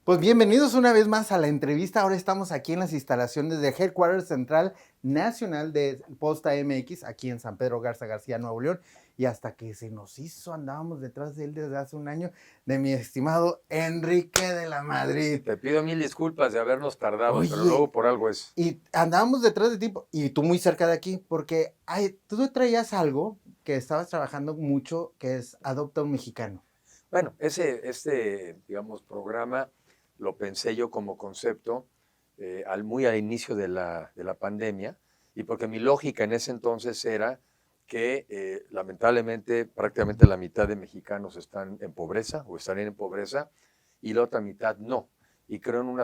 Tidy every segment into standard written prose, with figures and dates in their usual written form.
Pues bienvenidos una vez más a la entrevista. Ahora estamos aquí en las instalaciones de Headquarters Central Nacional de Posta MX, aquí en San Pedro Garza García, Nuevo León. Y hasta que se nos hizo, andábamos detrás de él desde hace un año, de mi estimado Enrique de la Madrid. Te pido mil disculpas de habernos tardado, pero Oye, luego por algo es. y andábamos detrás de ti, y tú muy cerca de aquí, porque tú traías algo que estabas trabajando mucho, que es Adopta un Mexicano. Bueno, digamos, programa lo pensé yo como concepto muy al inicio de la pandemia, y porque mi lógica en ese entonces era que lamentablemente prácticamente la mitad de mexicanos están en pobreza o estarían en pobreza y la otra mitad no. Y creo en una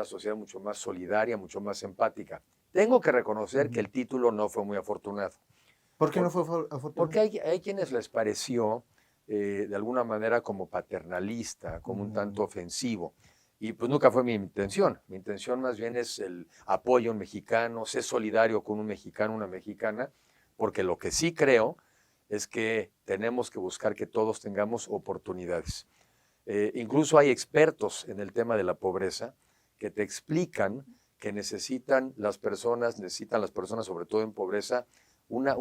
sociedad mucho más solidaria, mucho más empática. Tengo que reconocer que el título no fue muy afortunado. ¿Por qué no Por- fue afortunado? Porque hay quienes les pareció de alguna manera como paternalista, como un tanto ofensivo. Y pues nunca fue mi intención. Mi intención más bien es el apoyo a un mexicano, ser solidario con un mexicano, una mexicana, porque lo que sí creo es que tenemos que buscar que todos tengamos oportunidades. Incluso hay expertos en el tema de la pobreza que te explican que necesitan las personas, sobre todo en pobreza, una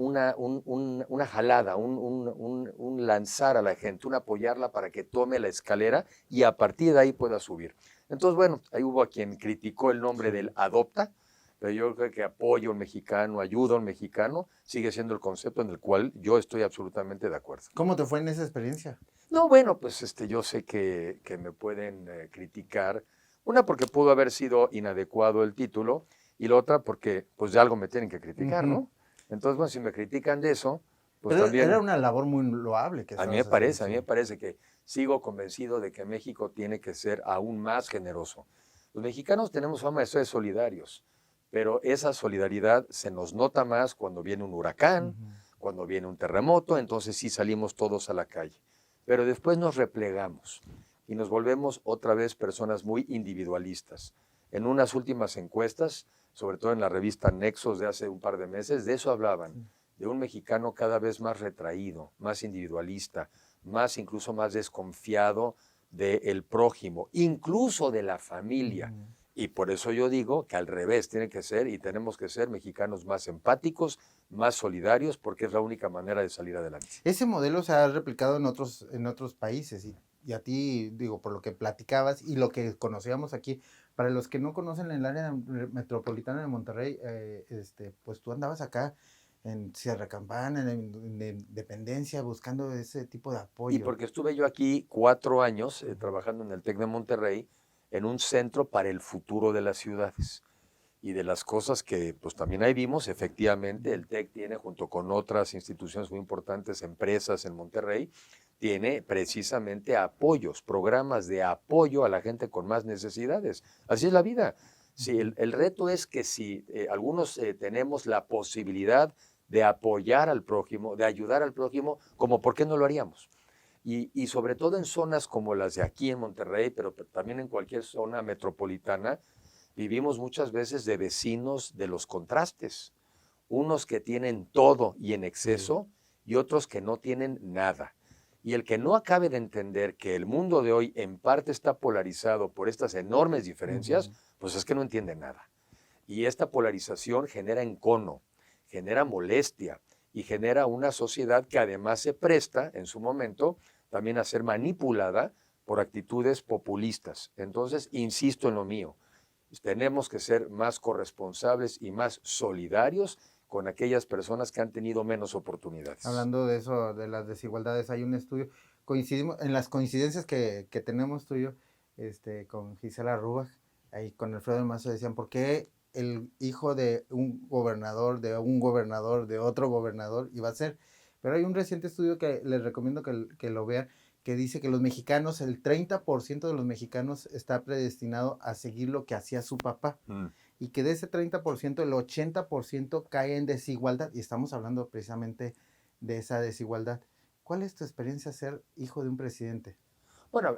jalada, un lanzar a la gente, un apoyarla para que tome la escalera y a partir de ahí pueda subir. Entonces, bueno, ahí hubo a quien criticó el nombre del adopta, pero yo creo que apoyo a un mexicano, ayuda a un mexicano, sigue siendo el concepto en el cual yo estoy absolutamente de acuerdo. ¿Cómo te fue en esa experiencia? No, bueno, pues yo sé que me pueden criticar. Una, porque pudo haber sido inadecuado el título, y la otra, porque pues de algo me tienen que criticar, Ujú. ¿no? Entonces, bueno, si me critican de eso, pues Pero era también una labor muy loable que estabas haciendo. a mí Sí. me parece que sigo convencido de que México tiene que ser aún más generoso. Los mexicanos tenemos fama de ser solidarios, pero esa solidaridad se nos nota más cuando viene un huracán, Ujú. cuando viene un terremoto, entonces sí salimos todos a la calle. Pero después nos replegamos y nos volvemos otra vez personas muy individualistas. En unas últimas encuestas, sobre todo en la revista Nexos de hace un par de meses, de eso hablaban, Sí. de un mexicano cada vez más retraído, más individualista, incluso más desconfiado del prójimo, incluso de la familia. Ujú. Y por eso yo digo que al revés tiene que ser y tenemos que ser mexicanos más empáticos, más solidarios, porque es la única manera de salir adelante. Ese modelo se ha replicado en otros países y a ti, digo, por lo que platicabas y lo que conocíamos aquí, para los que no conocen el área metropolitana de Monterrey, pues tú andabas acá en Sierra Campana, en Independencia, buscando ese tipo de Y apoyo. porque estuve yo aquí 4 años trabajando en el TEC de Monterrey, en un centro para el futuro de las ciudades. Y de las cosas que pues también ahí vimos, efectivamente, el TEC tiene, junto con otras instituciones muy importantes, empresas en Monterrey, tiene precisamente apoyos, programas de apoyo a la gente con más necesidades. Así es la vida. Sí, el reto es que si algunos tenemos la posibilidad de apoyar al prójimo, de ayudar al prójimo, como por qué no lo haríamos. Y sobre todo en zonas como las de aquí en Monterrey, pero también en cualquier zona metropolitana, vivimos muchas veces de vecinos de los contrastes, unos que tienen todo y en Sí. exceso y otros que no tienen nada. Y el que no acabe de entender que el mundo de hoy en parte está polarizado por estas enormes diferencias, Ujú. pues es que no entiende nada. Y esta polarización genera encono, genera molestia y genera una sociedad que además se presta en su momento también a ser manipulada por actitudes populistas. Entonces, insisto en lo mío, tenemos que ser más corresponsables y más solidarios con aquellas personas que han tenido menos oportunidades. Hablando de eso, de las desigualdades, hay un estudio, coincidimos en las coincidencias que tenemos tú y yo, con Gisela Rubach, ahí con Alfredo Mazo decían, ¿por qué el hijo de un gobernador, de otro gobernador iba a ser? Pero hay un reciente estudio que les recomiendo que lo vean, que dice que los mexicanos, el 30% de los mexicanos está predestinado a seguir lo que hacía su papá. Y que de ese 30%, el 80% cae en desigualdad, y estamos hablando precisamente de esa desigualdad. ¿Cuál es tu experiencia ser hijo de un presidente? Bueno,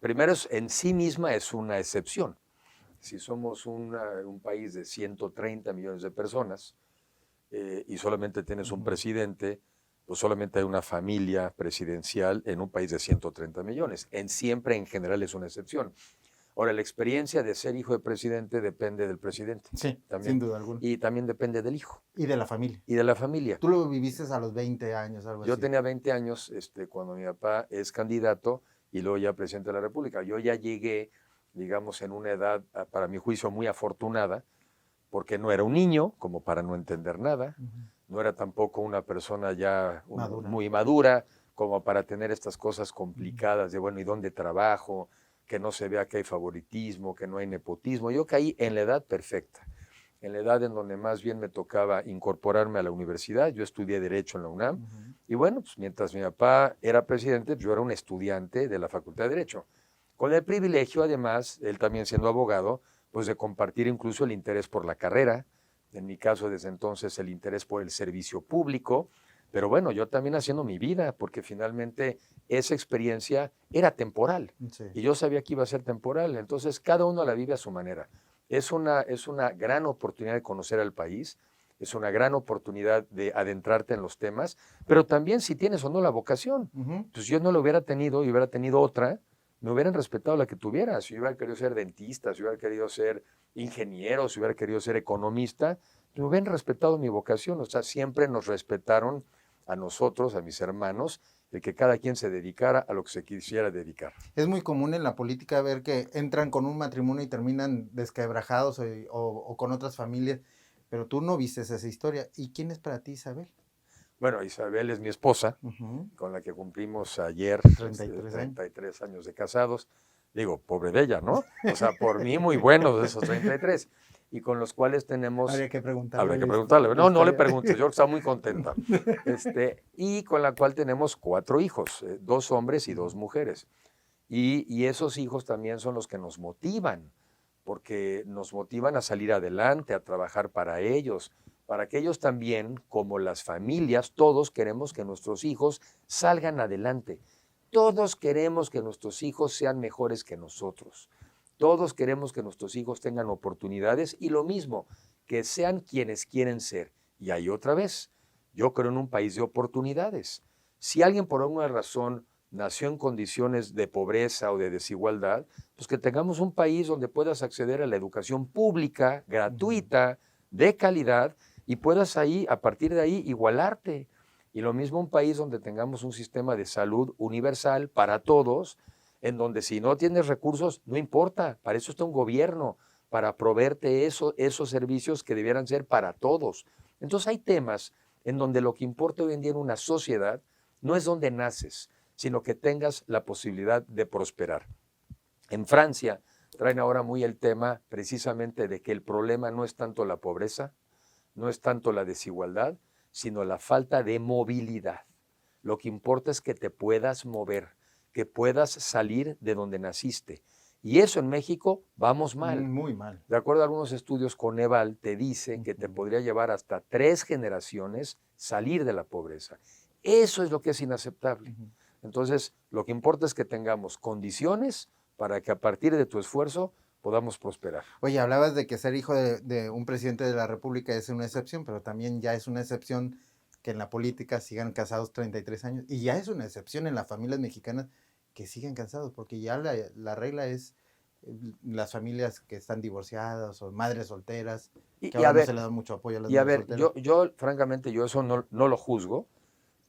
primero en sí misma es una excepción. Si somos un país de 130 millones de personas y solamente tienes un Ujú. presidente, pues solamente hay una familia presidencial en un país de 130 millones. Siempre en general es una excepción. Ahora, la experiencia de ser hijo de presidente depende del presidente. Sí, también, sin duda alguna. y también depende del hijo. Y de la familia. Y de la familia. Tú lo viviste a los 20 años, algo Yo así. tenía 20 años cuando mi papá es candidato y luego ya presidente de la República. Yo ya llegué, digamos, en una edad, para mi juicio, muy afortunada, porque no era un niño, como para no entender nada, no era tampoco una persona ya muy madura, como para tener estas cosas complicadas de, bueno, ¿y dónde trabajo? Que no se vea que hay favoritismo, que no hay nepotismo. Yo caí en la edad perfecta, en la edad en donde más bien me tocaba incorporarme a la universidad. Yo estudié Derecho en la UNAM, y bueno, pues mientras mi papá era presidente, yo era un estudiante de la Facultad de Derecho, con el privilegio, además, él también siendo abogado, pues de compartir incluso el interés por la carrera, en mi caso desde entonces el interés por el servicio público, pero bueno, yo también haciendo mi vida, porque finalmente esa experiencia era temporal, y yo sabía que iba a ser temporal, entonces cada uno la vive a su manera. Es una gran oportunidad de conocer al país, es una gran oportunidad de adentrarte en los temas, pero también si tienes o no la vocación. Pues yo no lo hubiera tenido y hubiera tenido otra, me hubieran respetado la que tuviera. Si yo hubiera querido ser dentista, si hubiera querido ser ingeniero, si hubiera querido ser economista, me hubieran respetado mi vocación. O sea, siempre nos respetaron a nosotros, a mis hermanos, de que cada quien se dedicara a lo que se quisiera dedicar. Es muy común en la política ver que entran con un matrimonio y terminan desquebrajados o con otras familias, pero tú no viste esa historia. ¿Y quién es para ti Isabel? Bueno, Isabel es mi esposa, con la que cumplimos ayer 33 años de casados. Digo, pobre de ella, ¿no? O sea, por mí muy buenos esos 33. Y con los cuales tenemos... Habría que preguntarle. Habría que preguntarle. No, no le preguntes, yo creo que está muy contenta. Y con la cual tenemos 4 hijos, 2 hombres y 2 mujeres. Y esos hijos también son los que nos motivan, porque nos motivan a salir adelante, a trabajar para ellos, para que ellos también, como las familias, todos queremos que nuestros hijos salgan adelante. Todos queremos que nuestros hijos sean mejores que nosotros. Todos queremos que nuestros hijos tengan oportunidades y lo mismo, que sean quienes quieren ser. Y ahí otra vez, yo creo en un país de oportunidades. Si alguien por alguna razón nació en condiciones de pobreza o de desigualdad, pues que tengamos un país donde puedas acceder a la educación pública, gratuita, de calidad, y puedas ahí, a partir de ahí, igualarte. Y lo mismo un país donde tengamos un sistema de salud universal para todos, en donde si no tienes recursos, no importa, para eso está un gobierno, para proveerte esos servicios que debieran ser para todos. Entonces hay temas en donde lo que importa hoy en día en una sociedad no es donde naces, sino que tengas la posibilidad de prosperar. En Francia traen ahora muy el tema precisamente de que el problema no es tanto la pobreza, no es tanto la desigualdad, sino la falta de movilidad. Lo que importa es que te puedas mover, que puedas salir de donde naciste. Y eso en México vamos mal. Muy mal. De acuerdo a algunos estudios, Coneval te dice que te podría llevar hasta 3 generaciones salir de la pobreza. Eso es lo que es inaceptable. Entonces, lo que importa es que tengamos condiciones para que a partir de tu esfuerzo podamos prosperar. Oye, hablabas de que ser hijo de un presidente de la República es una excepción, pero también ya es una excepción que en la política sigan casados 33 años. Y ya es una excepción en las familias mexicanas que sigan casados, porque ya la regla es las familias que están divorciadas o madres solteras, que ahora no se le da mucho apoyo a las madres solteras. Yo francamente, yo eso no lo juzgo,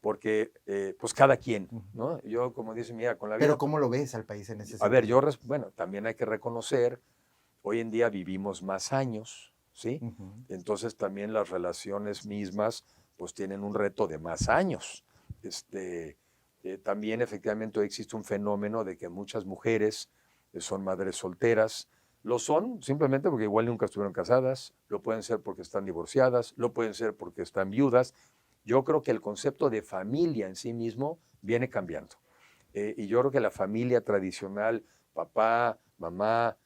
porque pues cada quien, ¿no? Yo, como dice, mira, con la vida... Pero ¿cómo lo ves al país en ese sentido? A ver, bueno, también hay que reconocer, hoy en día vivimos más años, ¿sí? Entonces también las relaciones mismas pues tienen un reto de más años. También efectivamente hoy existe un fenómeno de que muchas mujeres son madres solteras. Lo son simplemente porque igual nunca estuvieron casadas, lo pueden ser porque están divorciadas, lo pueden ser porque están viudas. Yo creo que el concepto de familia en sí mismo viene cambiando. Y yo creo que la familia tradicional, papá, mamá,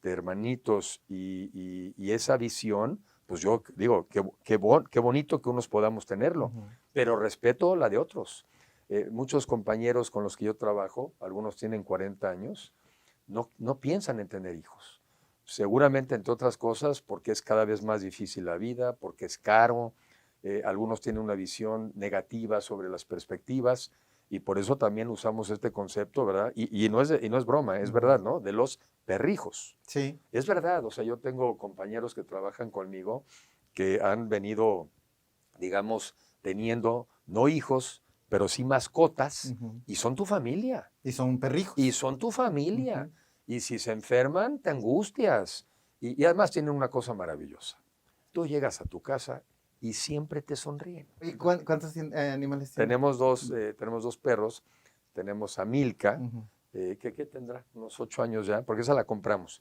hermanitos y esa visión, pues yo digo, qué bonito que unos podamos tenerlo, pero respeto la de otros. Muchos compañeros con los que yo trabajo, algunos tienen 40 años, no piensan en tener hijos. Seguramente, entre otras cosas, porque es cada vez más difícil la vida, porque es caro, algunos tienen una visión negativa sobre las perspectivas, Y por eso también usamos este concepto, ¿verdad? Y no es broma, es verdad, ¿no? De los perrijos. Sí. Es verdad, o sea, yo tengo compañeros que trabajan conmigo que han venido, digamos, teniendo, no hijos, pero sí mascotas, y son tu familia. Y son perrijos. Y son tu familia. Y si se enferman, te angustias. Y además tienen una cosa maravillosa. Tú llegas a tu casa y siempre te sonríen. ¿Y cuántos animales tienen? Tenemos dos perros. Tenemos a Milka, ¿qué tendrá? Unos 8 años ya, porque esa la compramos.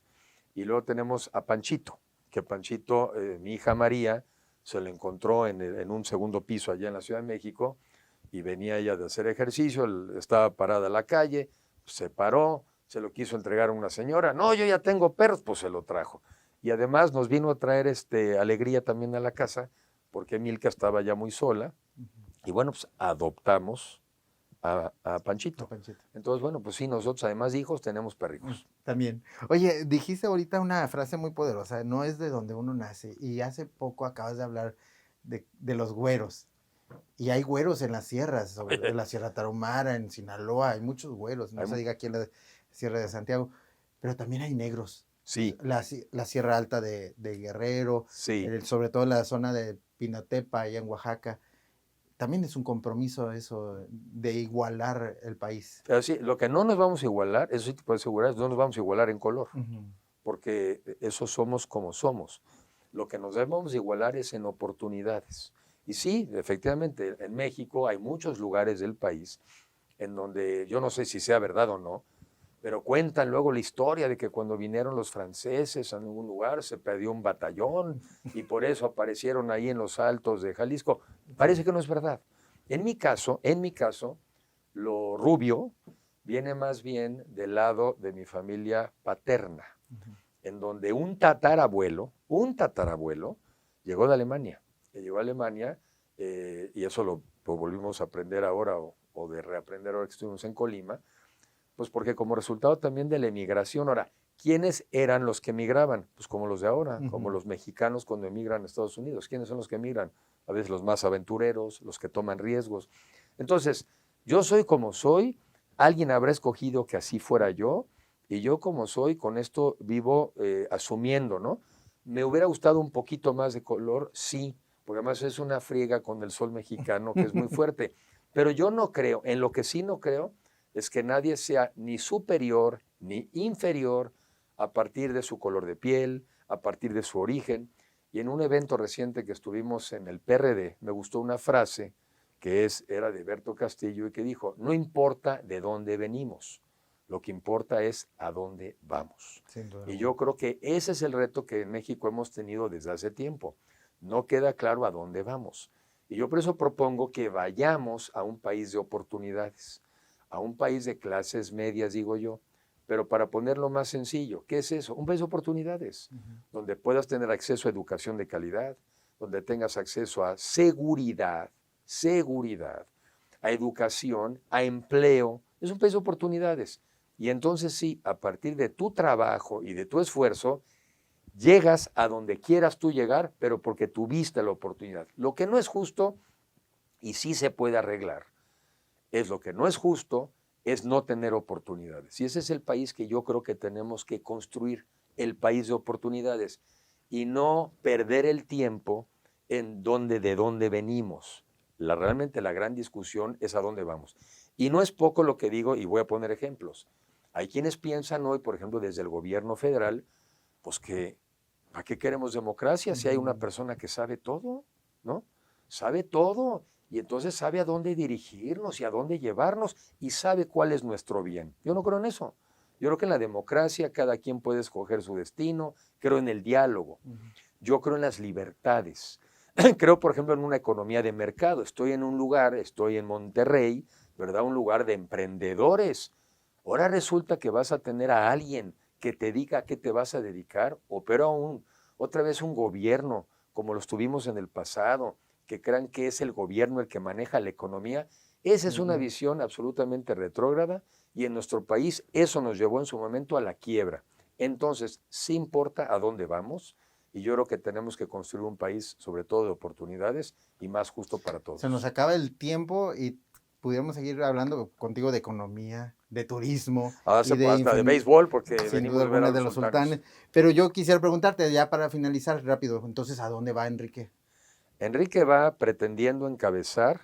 Y luego tenemos a Panchito, que Panchito, mi hija María, se lo encontró en un segundo piso allá en la Ciudad de México, y venía ella de hacer ejercicio, estaba parada en la calle, se paró, se lo quiso entregar a una señora. No, yo ya tengo perros, pues se lo trajo. Y además nos vino a traer alegría también a la casa, porque Milka estaba ya muy sola. Y bueno, pues adoptamos a Panchito. Entonces, bueno, pues sí, nosotros además de hijos tenemos perrijos. También. Oye, dijiste ahorita una frase muy poderosa, no es de donde uno nace. Y hace poco acabas de hablar de los güeros. Y hay güeros en las sierras, en la Sierra Tarahumara, en Sinaloa, hay muchos güeros, no se diga aquí en la Sierra de Santiago, pero también hay negros. Sí. La Sierra Alta de Guerrero, sí. Sobre todo la zona de Pinatepa, allá en Oaxaca. También es un compromiso eso de igualar el país. Pero sí, lo que no nos vamos a igualar, eso sí te puedo asegurar, no nos vamos a igualar en color, porque eso somos como somos. Lo que nos debemos igualar es en oportunidades. Y sí, efectivamente, en México hay muchos lugares del país en donde, yo no sé si sea verdad o no, pero cuentan luego la historia de que cuando vinieron los franceses a algún lugar se perdió un batallón y por eso aparecieron ahí en los altos de Jalisco. Parece que no es verdad. En mi caso, lo rubio viene más bien del lado de mi familia paterna, en donde un tatarabuelo llegó de Alemania. Llegó a Alemania y eso lo volvimos a aprender ahora o de reaprender ahora que estuvimos en Colima, pues porque como resultado también de la emigración. Ahora, ¿quiénes eran los que emigraban? Pues como los de ahora, como los mexicanos cuando emigran a Estados Unidos. ¿Quiénes son los que emigran? A veces los más aventureros, los que toman riesgos. Entonces, yo soy como soy, alguien habrá escogido que así fuera yo, y yo como soy, con esto vivo asumiendo, ¿no? ¿Me hubiera gustado un poquito más de color? Sí, porque además es una friega con el sol mexicano que es muy fuerte. Pero yo no creo, en lo que sí no creo, es que nadie sea ni superior ni inferior a partir de su color de piel, a partir de su origen. Y en un evento reciente que estuvimos en el PRD, me gustó una frase que era de Berto Castillo y que dijo, no importa de dónde venimos, lo que importa es a dónde vamos. Y yo creo que ese es el reto que en México hemos tenido desde hace tiempo. No queda claro a dónde vamos. Y yo por eso propongo que vayamos a un país de oportunidades, a un país de clases medias, digo yo, pero para ponerlo más sencillo, ¿qué es eso? Un país de oportunidades, donde puedas tener acceso a educación de calidad, donde tengas acceso a seguridad, a educación, a empleo. Es un país de oportunidades. Y entonces sí, a partir de tu trabajo y de tu esfuerzo, llegas a donde quieras tú llegar, pero porque tuviste la oportunidad. Lo que no es justo, y sí se puede arreglar, lo que no es justo es no tener oportunidades. Y ese es el país que yo creo que tenemos que construir, el país de oportunidades, y no perder el tiempo en de dónde venimos. Realmente la gran discusión es a dónde vamos. Y no es poco lo que digo, y voy a poner ejemplos. Hay quienes piensan hoy, por ejemplo, desde el gobierno federal, pues que, ¿para qué queremos democracia si hay una persona que sabe todo? ¿No? Sabe todo. Y entonces sabe a dónde dirigirnos y a dónde llevarnos y sabe cuál es nuestro bien. Yo no creo en eso. Yo creo que en la democracia cada quien puede escoger su destino. Creo en el diálogo. Yo creo en las libertades. Creo, por ejemplo, en una economía de mercado. Estoy en un lugar, estoy en Monterrey, ¿verdad? Un lugar de emprendedores. Ahora resulta que vas a tener a alguien que te diga a qué te vas a dedicar, o pero aún, otra vez un gobierno, como los tuvimos en el pasado, que crean que es el gobierno el que maneja la economía. Esa es una visión absolutamente retrógrada y en nuestro país eso nos llevó en su momento a la quiebra. Entonces, sí importa a dónde vamos y yo creo que tenemos que construir un país sobre todo de oportunidades y más justo para todos. Se nos acaba el tiempo y pudiéramos seguir hablando contigo de economía, de turismo Hasta y de béisbol, porque sin venimos duda de ver a alguna de los sultanes. Pero yo quisiera preguntarte, ya para finalizar rápido, entonces, ¿a dónde va Enrique? Enrique va pretendiendo encabezar,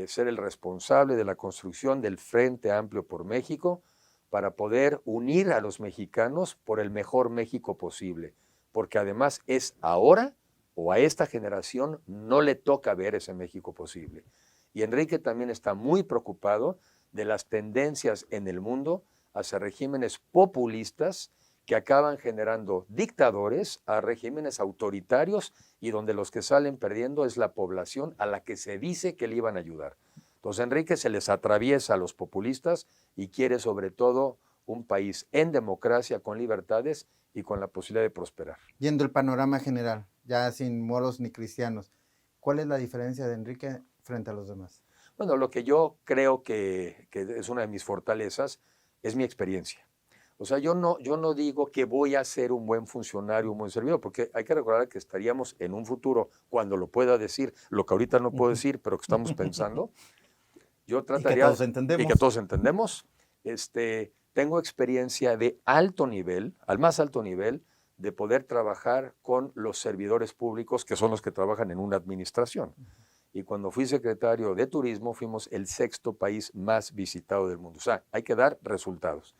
ser el responsable de la construcción del Frente Amplio por México para poder unir a los mexicanos por el mejor México posible, porque además es ahora o a esta generación no le toca ver ese México posible. Y Enrique también está muy preocupado de las tendencias en el mundo hacia regímenes populistas que acaban generando dictadores a regímenes autoritarios y donde los que salen perdiendo es la población a la que se dice que le iban a ayudar. Entonces Enrique se les atraviesa a los populistas y quiere sobre todo un país en democracia, con libertades y con la posibilidad de prosperar. Viendo el panorama general, ya sin moros ni cristianos, ¿cuál es la diferencia de Enrique frente a los demás? Bueno, lo que yo creo que es una de mis fortalezas es mi experiencia. O sea, yo no digo que voy a ser un buen funcionario, un buen servidor, porque hay que recordar que estaríamos en un futuro, cuando lo pueda decir, lo que ahorita no puedo decir, pero que estamos pensando, yo trataría... Y que todos entendemos. Tengo experiencia de alto nivel, al más alto nivel, de poder trabajar con los servidores públicos, que son los que trabajan en una administración. Y cuando fui secretario de Turismo, fuimos el 6º país más visitado del mundo. O sea, hay que dar resultados.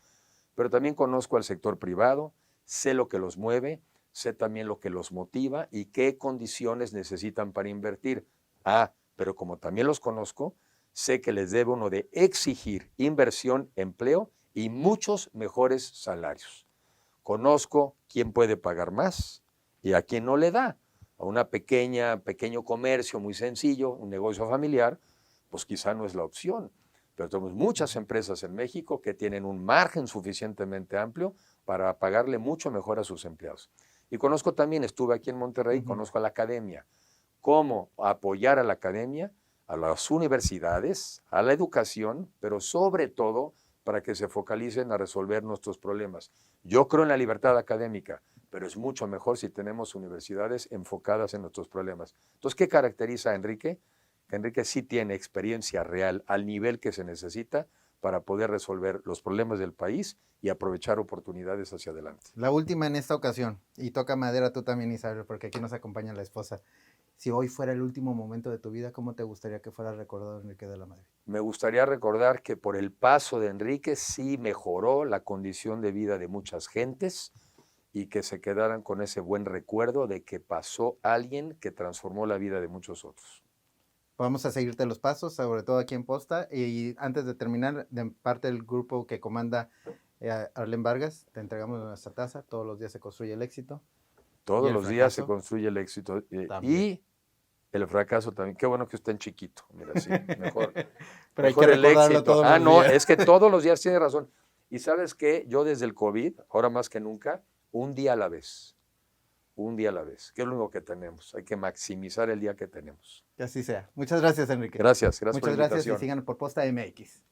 Pero también conozco al sector privado, sé lo que los mueve, sé también lo que los motiva y qué condiciones necesitan para invertir. Pero como también los conozco, sé que les debe uno de exigir inversión, empleo y muchos mejores salarios. Conozco quién puede pagar más y a quién no le da. A una pequeño comercio muy sencillo, un negocio familiar, pues quizá no es la opción. Pero tenemos muchas empresas en México que tienen un margen suficientemente amplio para pagarle mucho mejor a sus empleados. Y conozco también, estuve aquí en Monterrey, conozco a la academia, cómo apoyar a la academia, a las universidades, a la educación, pero sobre todo para que se focalicen a resolver nuestros problemas. Yo creo en la libertad académica, pero es mucho mejor si tenemos universidades enfocadas en nuestros problemas. Entonces, ¿qué caracteriza a Enrique? Que Enrique sí tiene experiencia real al nivel que se necesita para poder resolver los problemas del país y aprovechar oportunidades hacia adelante. La última en esta ocasión, y toca madera tú también, Isabel, porque aquí nos acompaña la esposa. Si hoy fuera el último momento de tu vida, ¿cómo te gustaría que fuera recordado Enrique de la Madrid? Me gustaría recordar que por el paso de Enrique sí mejoró la condición de vida de muchas gentes y que se quedaran con ese buen recuerdo de que pasó alguien que transformó la vida de muchos otros. Vamos a seguirte los pasos, sobre todo aquí en Posta. Y antes de terminar, de parte del grupo que comanda Arlen Vargas, te entregamos nuestra taza. Todos los días se construye el éxito. Todos los días se construye el éxito. Y el fracaso también. Qué bueno que usted en chiquito. Mira, sí, mejor. Pero hay que recordarlo todos los días. Es que todos los días tiene razón. Y ¿sabes qué? Yo desde el COVID, ahora más que nunca, un día a la vez. Un día a la vez, que es lo único que tenemos. Hay que maximizar el día que tenemos. Que así sea. Muchas gracias, Enrique. Gracias por la invitación. Muchas gracias y sigan por Posta MX.